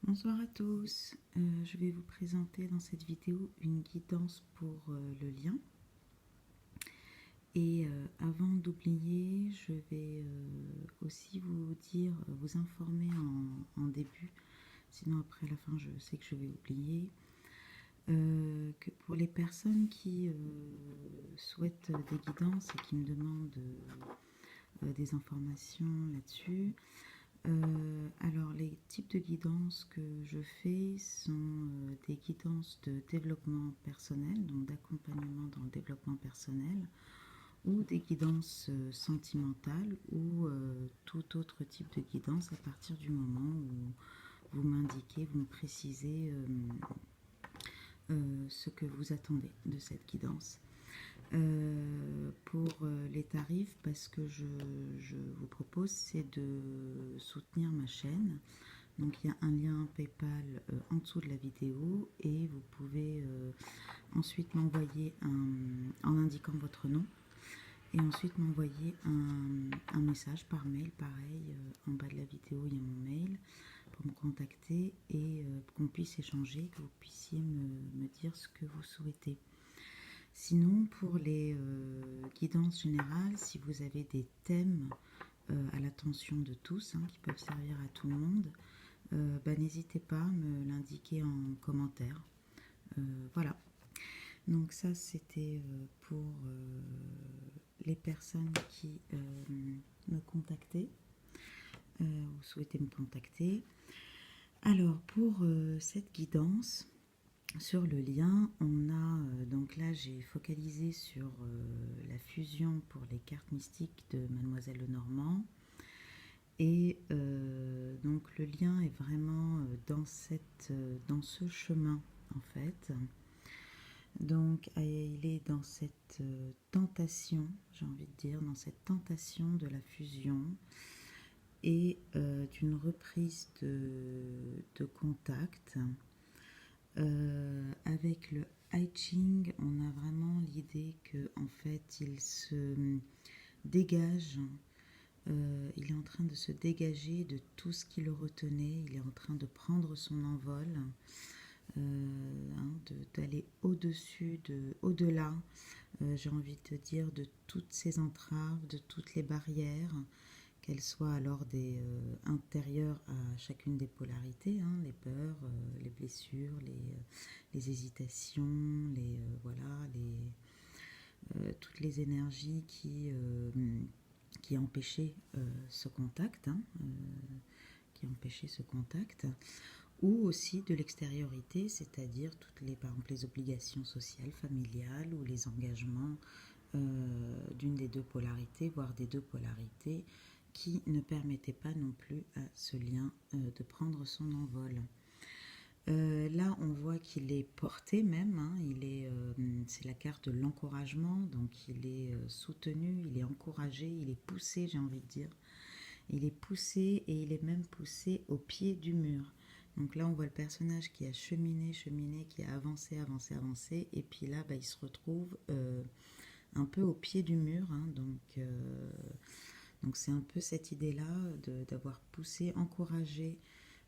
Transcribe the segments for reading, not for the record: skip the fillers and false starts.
Bonsoir à tous, je vais vous présenter dans cette vidéo une guidance pour le lien. Et avant d'oublier, je vais aussi vous dire, vous informer en début, sinon après à la fin je sais que je vais oublier, que pour les personnes qui souhaitent des guidances et qui me demandent des informations là-dessus, alors les types de guidances que je fais sont des guidances de développement personnel, donc d'accompagnement dans le développement personnel, ou des guidances sentimentales ou tout autre type de guidance à partir du moment où vous m'indiquez, vous me précisez ce que vous attendez de cette guidance. Pour les tarifs, parce que je vous propose, c'est de soutenir ma chaîne. Donc il y a un lien PayPal en dessous de la vidéo et vous pouvez ensuite m'envoyer en indiquant votre nom et ensuite m'envoyer un message par mail, pareil, en bas de la vidéo il y a mon mail pour me contacter et qu'on puisse échanger, que vous puissiez me dire ce que vous souhaitez. Sinon, pour les guidances générales, si vous avez des thèmes à l'attention de tous, qui peuvent servir à tout le monde, n'hésitez pas à me l'indiquer en commentaire. Voilà. Donc ça, c'était pour les personnes qui me contactaient ou souhaitaient me contacter. Alors, pour cette guidance, sur le lien, on a, donc là j'ai focalisé sur la fusion pour les cartes mystiques de Mademoiselle Lenormand. Et donc le lien est vraiment dans ce chemin en fait. Donc il est dans cette tentation, j'ai envie de dire, dans cette tentation de la fusion et d'une reprise de contact. Avec le I Ching, on a vraiment l'idée que en fait il se dégage, il est en train de se dégager de tout ce qui le retenait, il est en train de prendre son envol, d'aller au-dessus, au-delà, j'ai envie de dire, de toutes ces entraves, de toutes les barrières, qu'elles soient alors intérieures à chacune des polarités, les peurs, les blessures, les hésitations, toutes les énergies qui empêchaient ce contact, ou aussi de l'extériorité, c'est-à-dire par exemple les obligations sociales, familiales ou les engagements d'une des deux polarités, voire des deux polarités, qui ne permettait pas non plus à ce lien de prendre son envol. Là, on voit qu'il est porté même, c'est la carte de l'encouragement, donc il est soutenu, il est encouragé, il est poussé, j'ai envie de dire. Il est poussé et il est même poussé au pied du mur. Donc là, on voit le personnage qui a cheminé, qui a avancé, et puis là, il se retrouve un peu au pied du mur, donc c'est un peu cette idée-là d'avoir poussé, encouragé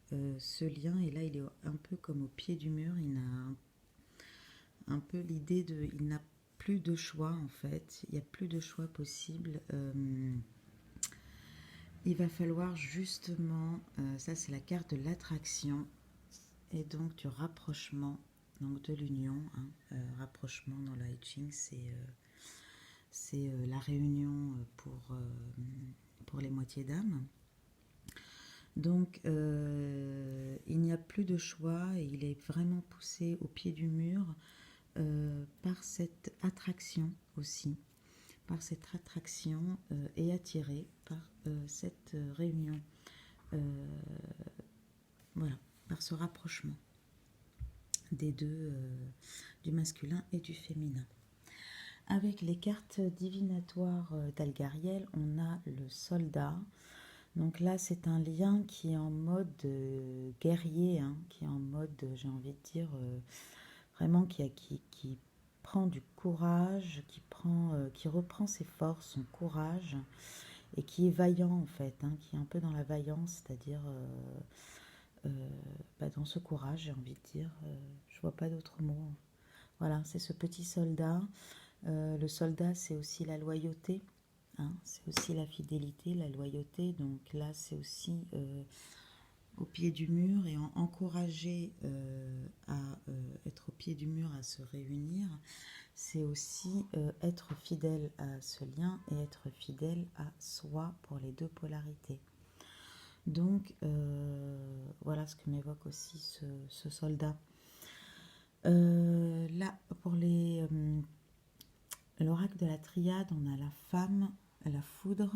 ce lien, et là il est un peu comme au pied du mur, il a un peu l'idée il n'a plus de choix en fait, il n'y a plus de choix possible, il va falloir justement, ça c'est la carte de l'attraction et donc du rapprochement, donc de l'union, rapprochement dans le I Ching, c'est la réunion pour les moitiés d'âme. Donc il n'y a plus de choix et il est vraiment poussé au pied du mur par cette attraction aussi, et attiré par cette réunion, voilà, par ce rapprochement des deux, du masculin et du féminin. Avec les cartes divinatoires d'Algariel, on a le soldat. Donc là, c'est un lien qui est en mode guerrier, qui est en mode, j'ai envie de dire, vraiment qui prend du courage, qui reprend ses forces, son courage, et qui est vaillant en fait, qui est un peu dans la vaillance, c'est-à-dire dans ce courage, j'ai envie de dire. Je vois pas d'autre mot. Voilà, c'est ce petit soldat. Le soldat, c'est aussi la loyauté, hein, c'est aussi la fidélité, la loyauté. Donc là, c'est aussi au pied du mur et encourager à être au pied du mur, à se réunir. C'est aussi être fidèle à ce lien et être fidèle à soi pour les deux polarités. Donc, voilà ce que m'évoque aussi ce soldat. Là, pour l'oracle de la triade, on a la femme, la foudre,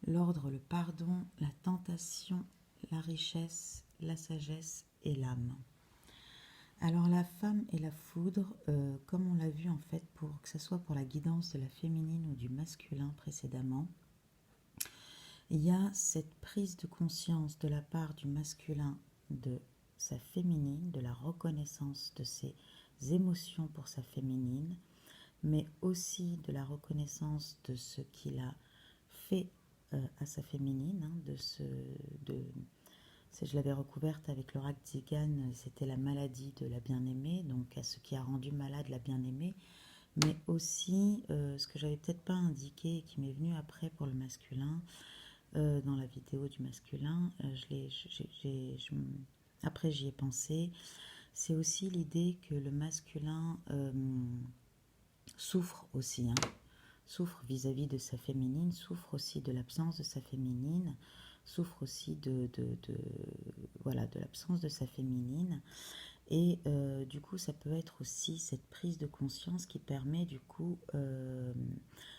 l'ordre, le pardon, la tentation, la richesse, la sagesse et l'âme. Alors la femme et la foudre, comme on l'a vu en fait, pour que ce soit pour la guidance de la féminine ou du masculin précédemment, il y a cette prise de conscience de la part du masculin de sa féminine, de la reconnaissance de ses émotions pour sa féminine, mais aussi de la reconnaissance de ce qu'il a fait à sa féminine, hein, je l'avais recouverte avec l'oracle Zigan, c'était la maladie de la bien-aimée, donc à ce qui a rendu malade la bien-aimée, mais aussi ce que j'avais peut-être pas indiqué et qui m'est venu après pour le masculin, dans la vidéo du masculin, après j'y ai pensé, c'est aussi l'idée que le masculin souffre aussi, hein, souffre vis-à-vis de sa féminine, souffre aussi de l'absence de sa féminine, souffre aussi voilà, de l'absence de sa féminine. Et du coup, ça peut être aussi cette prise de conscience qui permet du coup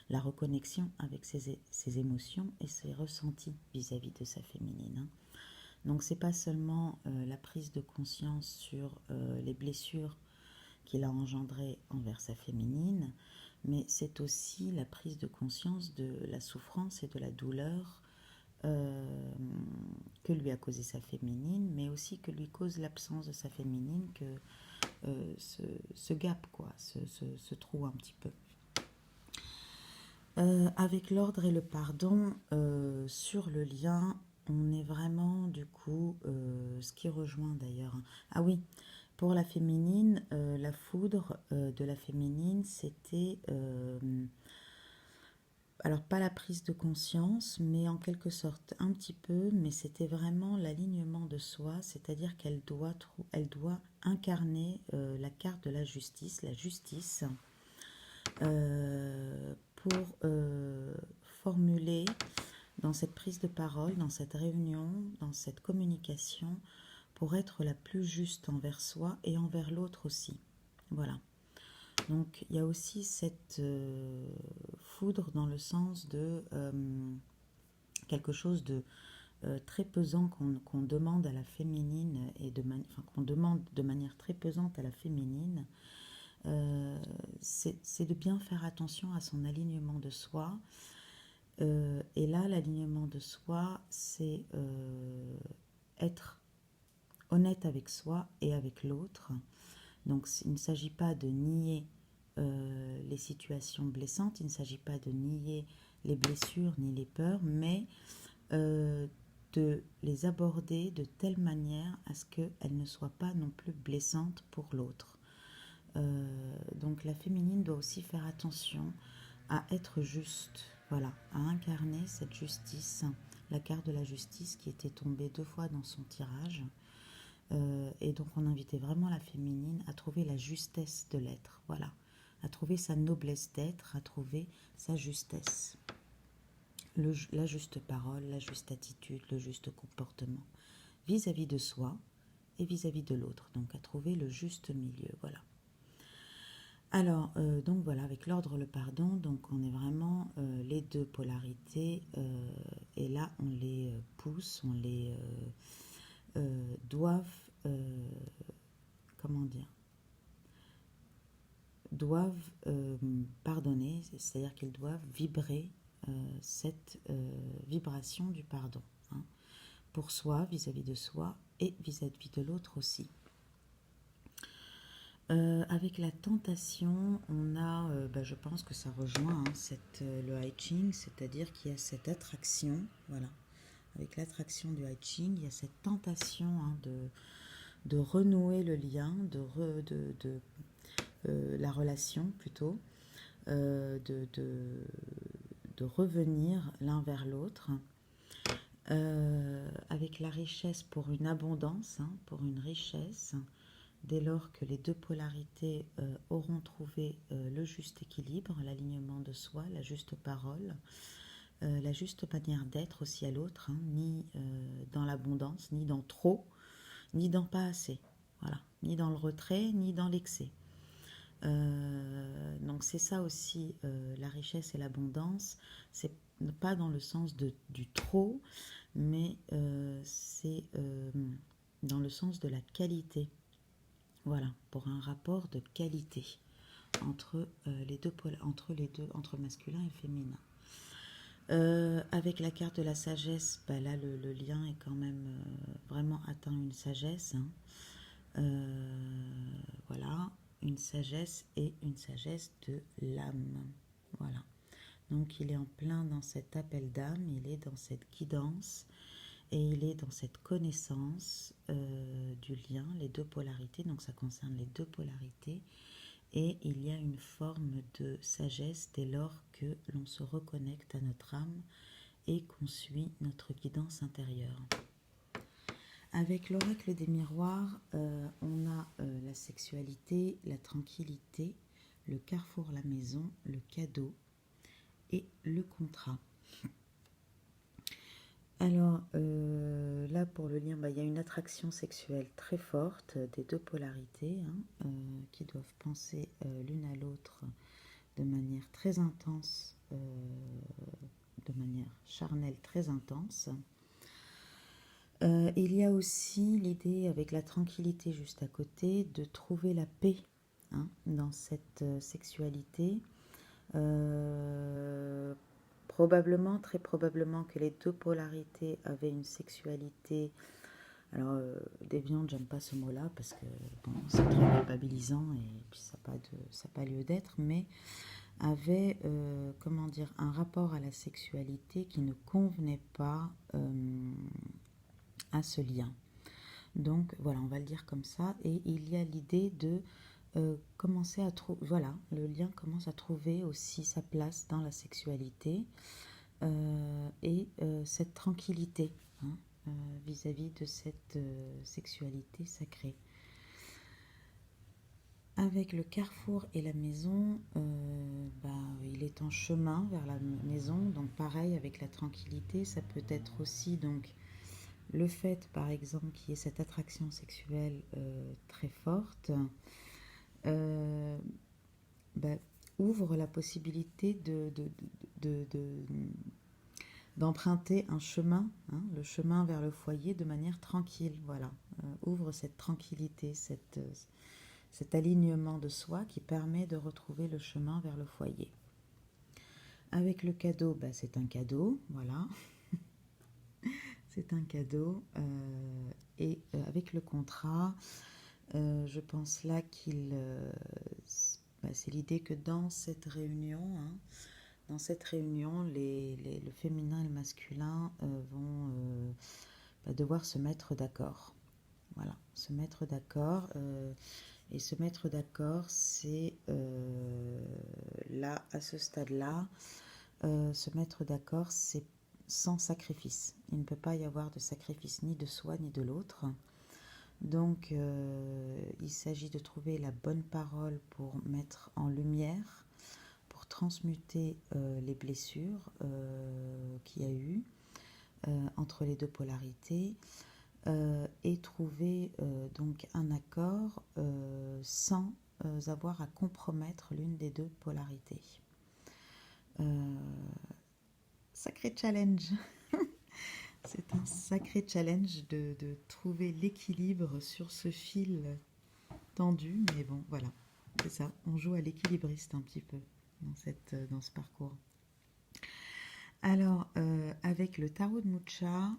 la reconnexion avec ses émotions et ses ressentis vis-à-vis de sa féminine, hein. Donc, c'est pas seulement la prise de conscience sur les blessures qu'il a engendrées envers sa féminine, mais c'est aussi la prise de conscience de la souffrance et de la douleur que lui a causé sa féminine, mais aussi que lui cause l'absence de sa féminine, que ce gap, quoi, ce trou un petit peu. Avec l'ordre et le pardon, sur le lien, on est vraiment du coup, ce qui rejoint d'ailleurs. Ah oui, pour la féminine, la foudre de la féminine, c'était alors pas la prise de conscience, mais en quelque sorte un petit peu, mais c'était vraiment l'alignement de soi, c'est-à-dire qu'elle doit incarner la carte de la justice pour formuler dans cette prise de parole, dans cette réunion, dans cette communication, pour être la plus juste envers soi et envers l'autre aussi. Voilà. Donc il y a aussi cette foudre dans le sens de quelque chose de très pesant qu'on demande à la féminine et qu'on demande de manière très pesante à la féminine. C'est de bien faire attention à son alignement de soi. Et là, l'alignement de soi, c'est être honnête avec soi et avec l'autre. Donc il ne s'agit pas de nier les situations blessantes, il ne s'agit pas de nier les blessures ni les peurs, mais de les aborder de telle manière à ce qu'elles ne soient pas non plus blessantes pour l'autre. Donc la féminine doit aussi faire attention à être juste, voilà, à incarner cette justice, la carte de la justice qui était tombée 2 fois dans son tirage. Et donc on invitait vraiment la féminine à trouver la justesse de l'être, voilà, à trouver sa noblesse d'être, à trouver sa justesse, la juste parole, la juste attitude, le juste comportement vis-à-vis de soi et vis-à-vis de l'autre, donc à trouver le juste milieu, voilà. Alors, donc voilà, avec l'ordre, le pardon, donc on est vraiment les deux polarités, et là on les pousse, on les doivent, comment dire, doivent pardonner, c'est-à-dire qu'ils doivent vibrer cette vibration du pardon, hein, pour soi, vis-à-vis de soi et vis-à-vis de l'autre aussi. Avec la tentation, on a, je pense que ça rejoint le I Ching, c'est-à-dire qu'il y a cette attraction, voilà. Avec l'attraction du I Ching, il y a cette tentation, hein, de renouer le lien, la relation plutôt, euh, de, de, de revenir l'un vers l'autre, avec la richesse pour une abondance, hein, pour une richesse, dès lors que les deux polarités auront trouvé le juste équilibre, l'alignement de soi, la juste parole, la juste manière d'être aussi à l'autre, hein, ni dans l'abondance, ni dans trop, ni dans pas assez, voilà, ni dans le retrait, ni dans l'excès. Donc c'est ça aussi, la richesse et l'abondance, c'est pas dans le sens du trop, mais c'est dans le sens de la qualité. Voilà, pour un rapport de qualité entre les deux entre masculin et féminin. Avec la carte de la sagesse, bah là le lien est quand même vraiment atteint une sagesse. Hein. Voilà, une sagesse et une sagesse de l'âme. Voilà. Donc il est en plein dans cet appel d'âme, il est dans cette guidance et il est dans cette connaissance du lien, les deux polarités. Donc ça concerne les deux polarités. Et il y a une forme de sagesse dès lors que l'on se reconnecte à notre âme et qu'on suit notre guidance intérieure. Avec l'oracle des miroirs, on a la sexualité, la tranquillité, le carrefour, la maison, le cadeau et le contrat. Alors là pour le lien, il y a une attraction sexuelle très forte des deux polarités hein, qui doivent penser l'une à l'autre de manière très intense, de manière charnelle très intense. Il y a aussi l'idée, avec la tranquillité juste à côté, de trouver la paix hein, dans cette sexualité. Probablement, très probablement que les deux polarités avaient une sexualité. Alors, déviante, j'aime pas ce mot-là parce que bon, c'est très culpabilisant et puis ça n'a pas lieu d'être, mais avait, comment dire, un rapport à la sexualité qui ne convenait pas à ce lien. Donc voilà, on va le dire comme ça. Et il y a l'idée de commencer à trouver, voilà, le lien commence à trouver aussi sa place dans la sexualité et cette tranquillité hein, vis-à-vis de cette sexualité sacrée. Avec le carrefour et la maison, il est en chemin vers la maison. Donc pareil, avec la tranquillité, ça peut être aussi donc le fait, par exemple, qu'il y ait cette attraction sexuelle très forte, ouvre la possibilité d'emprunter un chemin, hein, le chemin vers le foyer de manière tranquille. Voilà, ouvre cette tranquillité, cet alignement de soi qui permet de retrouver le chemin vers le foyer. Avec le cadeau, c'est un cadeau, voilà. C'est un cadeau. Et avec le contrat, je pense là c'est l'idée que dans cette réunion, hein, le féminin et le masculin vont devoir se mettre d'accord. Voilà, se mettre d'accord. Et se mettre d'accord, c'est là, à ce stade-là, se mettre d'accord, c'est sans sacrifice. Il ne peut pas y avoir de sacrifice ni de soi ni de l'autre. Donc, il s'agit de trouver la bonne parole pour mettre en lumière, pour transmuter les blessures qu'il y a eu entre les deux polarités et trouver donc un accord sans avoir à compromettre l'une des deux polarités. Sacré challenge. C'est un sacré challenge de trouver l'équilibre sur ce fil tendu, mais bon, voilà, c'est ça. On joue à l'équilibriste un petit peu dans ce parcours. Alors, avec le tarot de Mucha,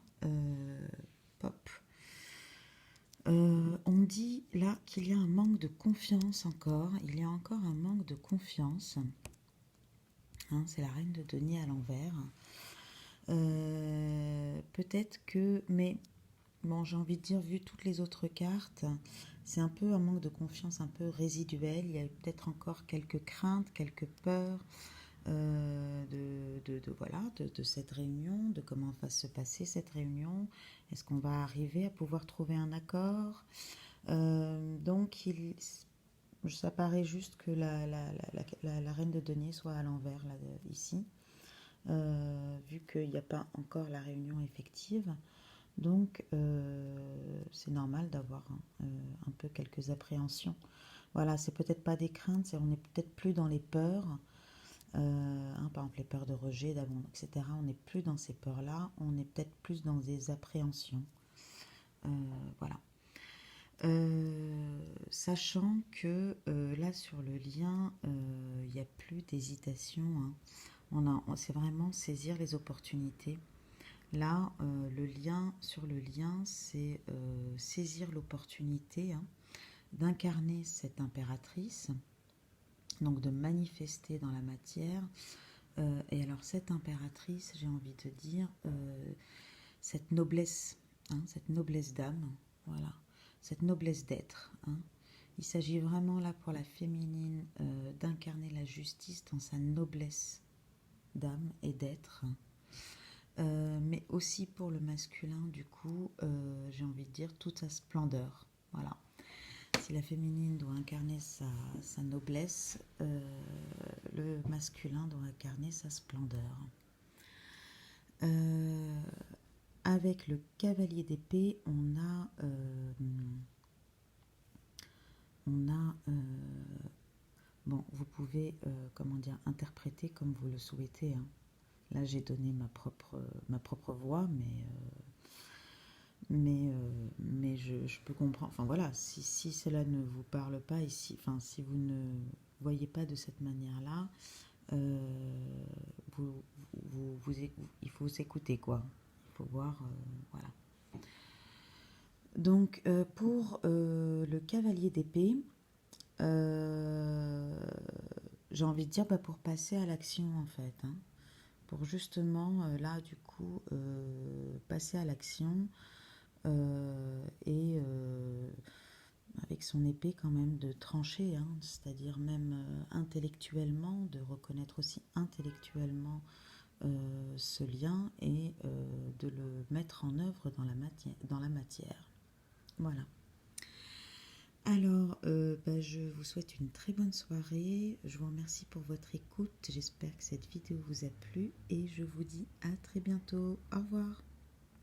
on dit là qu'il y a un manque de confiance encore. Il y a encore un manque de confiance. Hein, c'est la reine de denier à l'envers. Peut-être que, mais Bon, j'ai envie de dire, vu toutes les autres cartes, c'est un peu un manque de confiance un peu résiduel. Il y a peut-être encore quelques craintes, quelques peurs voilà, de cette réunion, de comment va se passer cette réunion. Est-ce qu'on va arriver à pouvoir trouver un accord? Donc, ça paraît juste que la reine de denier soit à l'envers là, ici, vu qu'il n'y a pas encore la réunion effective. Donc, c'est normal d'avoir un peu quelques appréhensions. Voilà, c'est peut-être pas des craintes, on n'est peut-être plus dans les peurs. Par exemple, les peurs de rejet, d'abandon, etc. On n'est plus dans ces peurs-là, on est peut-être plus dans des appréhensions. Voilà. Sachant que là, sur le lien, il n'y a plus d'hésitation. Hein. C'est vraiment saisir les opportunités. Là, sur le lien, c'est saisir l'opportunité d'incarner cette impératrice, donc de manifester dans la matière. Et alors cette impératrice, j'ai envie de dire, cette noblesse d'âme, voilà, cette noblesse d'être. Il s'agit vraiment là pour la féminine d'incarner la justice dans sa noblesse d'âme et d'être. Mais aussi pour le masculin, du coup, j'ai envie de dire toute sa splendeur. Voilà. Si la féminine doit incarner sa noblesse, le masculin doit incarner sa splendeur. Avec le cavalier d'épée, on a bon, vous pouvez interpréter comme vous le souhaitez. Là, j'ai donné ma propre voix, mais je peux comprendre. Enfin voilà, si cela ne vous parle pas, si vous ne voyez pas de cette manière-là, il faut s'écouter, quoi. Il faut voir, voilà. Donc, pour le cavalier d'épée, j'ai envie de dire pour passer à l'action, en fait. Pour justement, là, du coup, passer à l'action et avec son épée quand même de trancher, c'est-à-dire même intellectuellement, de reconnaître aussi intellectuellement ce lien et de le mettre en œuvre dans la matière. Voilà. Alors, je vous souhaite une très bonne soirée. Je vous remercie pour votre écoute. J'espère que cette vidéo vous a plu et je vous dis à très bientôt. Au revoir.